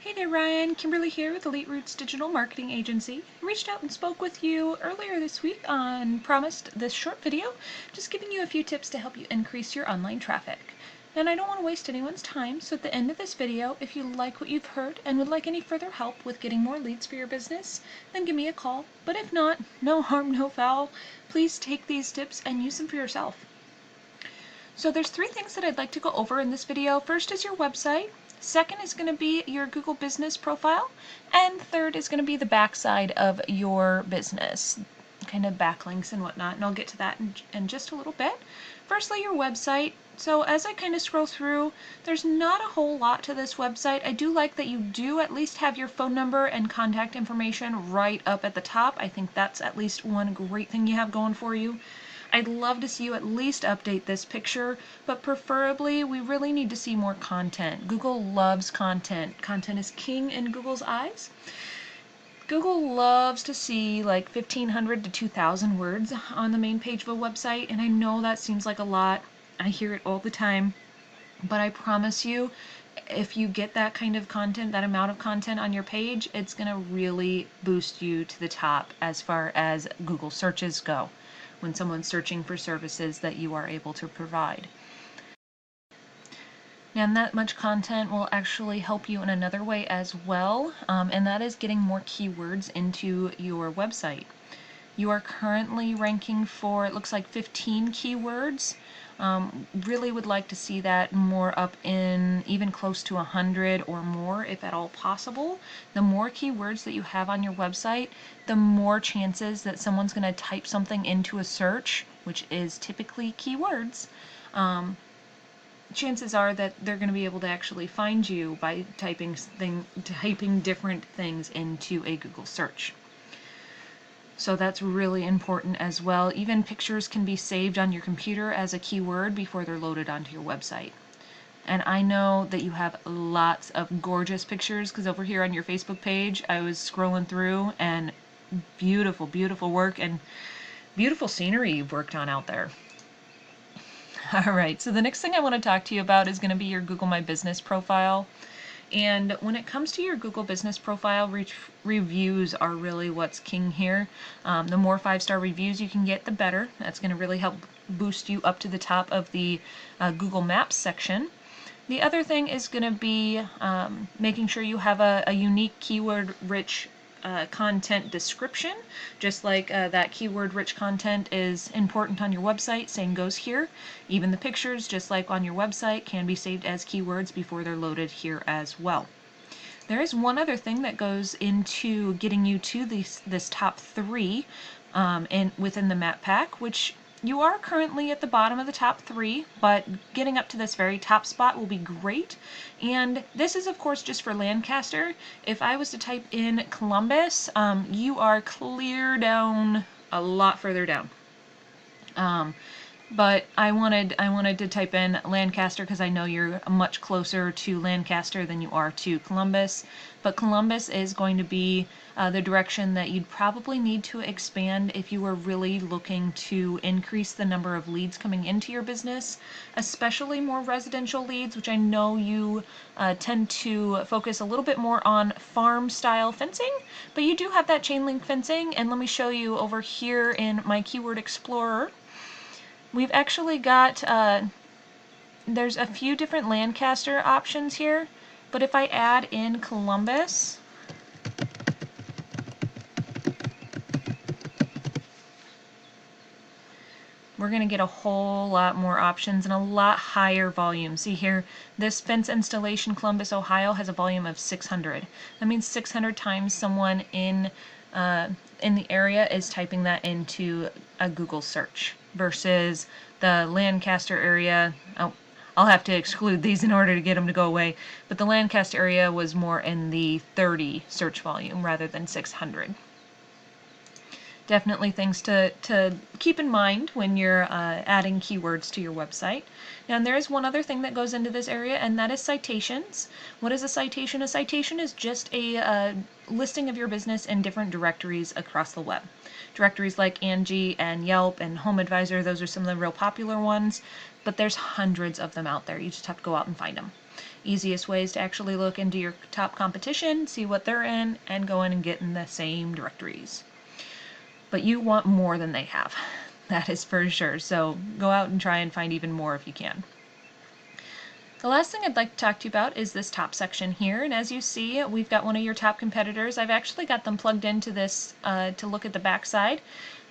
Hey there, Ryan. Kimberly here with Elite Roots Digital Marketing Agency. I reached out and spoke with you earlier this week and promised this short video, just giving you a few tips to help you increase your online traffic. And I don't want to waste anyone's time, so at the end of this video, if you like what you've heard and would like any further help with getting more leads for your business, then give me a call. But if not, no harm, no foul. Please take these tips and use them for yourself. So there's three things that I'd like to go over in this video. First is your website. Second is going to be your Google business profile. And third is going to be the backside of your business, kind of backlinks and whatnot. And I'll get to that in just a little bit. Firstly, your website. So as I kind of scroll through, there's not a whole lot to this website. I do like that you do at least have your phone number and contact information right up at the top. I think that's at least one great thing you have going for you. I'd love to see you at least update this picture, but preferably we really need to see more content. Google loves content. Content is king in Google's eyes. Google loves to see like 1,500 to 2,000 words on the main page of a website, and I know that seems like a lot. I hear it all the time, but I promise you, if you get that kind of content, that amount of content on your page, it's going to really boost you to the top as far as Google searches go when someone's searching for services that you are able to provide. And that much content will actually help you in another way as well, and that is getting more keywords into your website. You are currently ranking for, it looks like 15 keywords. Really would like to see that more up in even close to 100 or more if at all possible. The more keywords that you have on your website, the more chances that someone's going to type something into a search, which is typically keywords. Chances are that they're going to be able to actually find you by typing different things into a Google search. So that's really important as well. Even pictures can be saved on your computer as a keyword before they're loaded onto your website. And I know that you have lots of gorgeous pictures, because over here on your Facebook page, I was scrolling through and beautiful, beautiful work and beautiful scenery you've worked on out there. All right, so the next thing I want to talk to you about is going to be your Google My Business profile. And when it comes to your Google business profile, reviews are really what's king here. The more 5-star reviews you can get, the better. That's going to really help boost you up to the top of the Google Maps section. The other thing is going to be making sure you have a unique keyword-rich content description. Just like that keyword-rich content is important on your website, same goes here. Even the pictures, just like on your website, can be saved as keywords before they're loaded here as well. There is one other thing that goes into getting you to this top 3 within the map pack, which you are currently at the bottom of the top 3, but getting up to this very top spot will be great. And this is, of course, just for Lancaster. If I was to type in Columbus, you are clear down a lot further down. But I wanted to type in Lancaster because I know you're much closer to Lancaster than you are to Columbus. But Columbus is going to be the direction that you'd probably need to expand if you were really looking to increase the number of leads coming into your business, especially more residential leads, which I know you tend to focus a little bit more on farm style fencing, but you do have that chain link fencing. And let me show you over here in my Keyword Explorer. We've actually got, there's a few different Lancaster options here, but if I add in Columbus, we're going to get a whole lot more options and a lot higher volume. See here, this fence installation Columbus, Ohio has a volume of 600. That means 600 times someone in the area is typing that into a Google search versus the Lancaster area. Oh, I'll have to exclude these in order to get them to go away, but the Lancaster area was more in the 30 search volume rather than 600. Definitely things to keep in mind when you're adding keywords to your website. And there is one other thing that goes into this area, and that is citations. What is a citation? A citation is just a listing of your business in different directories across the web. Directories like Angie and Yelp and Home Advisor, those are some of the real popular ones, but there's hundreds of them out there. You just have to go out and find them. Easiest ways to actually look into your top competition, see what they're in, and go in and get in the same directories. But you want more than they have. That is for sure. So go out and try and find even more if you can. The last thing I'd like to talk to you about is this top section here, and as you see, we've got one of your top competitors. I've actually got them plugged into this to look at the backside,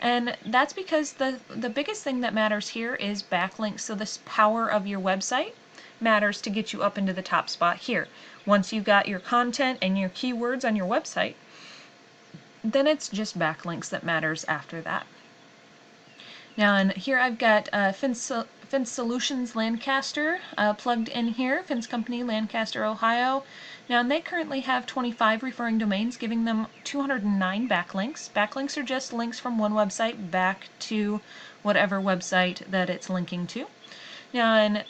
and that's because the biggest thing that matters here is backlinks. So this power of your website matters to get you up into the top spot here. Once you've got your content and your keywords on your website, then it's just backlinks that matters after that. Now, and here I've got Fence Solutions Lancaster plugged in here, Fence Company, Lancaster, Ohio. Now, and they currently have 25 referring domains, giving them 209 backlinks. Backlinks are just links from one website back to whatever website that it's linking to. Now, and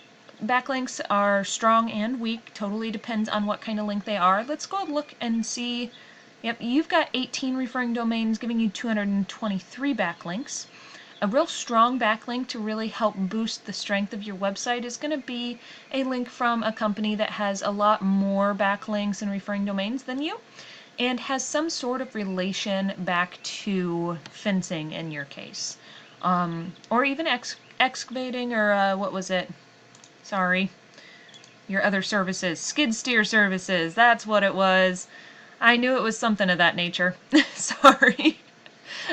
backlinks are strong and weak, totally depends on what kind of link they are. Let's go look and see. Yep, you've got 18 referring domains giving you 223 backlinks. A real strong backlink to really help boost the strength of your website is going to be a link from a company that has a lot more backlinks and referring domains than you and has some sort of relation back to fencing in your case. Or even excavating or what was it? Sorry. Your other services. Skid steer services. That's what it was. I knew it was something of that nature. Sorry.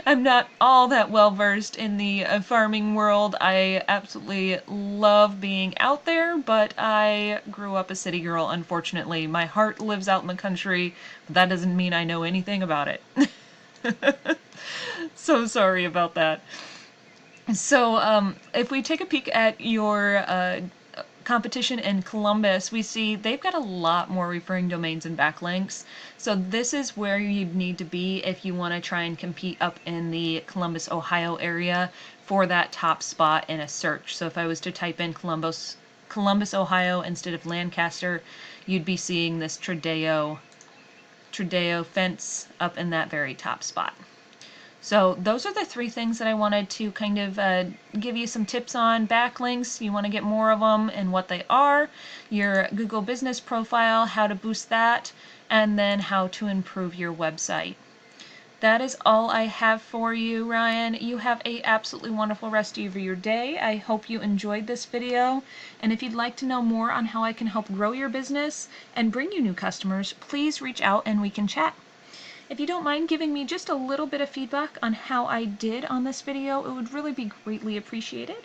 I'm not all that well versed in the farming world. I absolutely love being out there, but I grew up a city girl, unfortunately. My heart lives out in the country, but that doesn't mean I know anything about it. So sorry about that. So if we take a peek at your competition in Columbus, we see they've got a lot more referring domains and backlinks. So this is where you'd need to be if you want to try and compete up in the Columbus, Ohio area for that top spot in a search. So if I was to type in Columbus, Ohio instead of Lancaster, you'd be seeing this Tradeo fence up in that very top spot. So those are the three things that I wanted to kind of give you some tips on. Backlinks, you want to get more of them and what they are, your Google business profile, how to boost that, and then how to improve your website. That is all I have for you, Ryan. You have a absolutely wonderful rest of your day. I hope you enjoyed this video. And if you'd like to know more on how I can help grow your business and bring you new customers, please reach out and we can chat. If you don't mind giving me just a little bit of feedback on how I did on this video, it would really be greatly appreciated.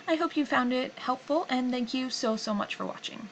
I hope you found it helpful, and thank you so much for watching.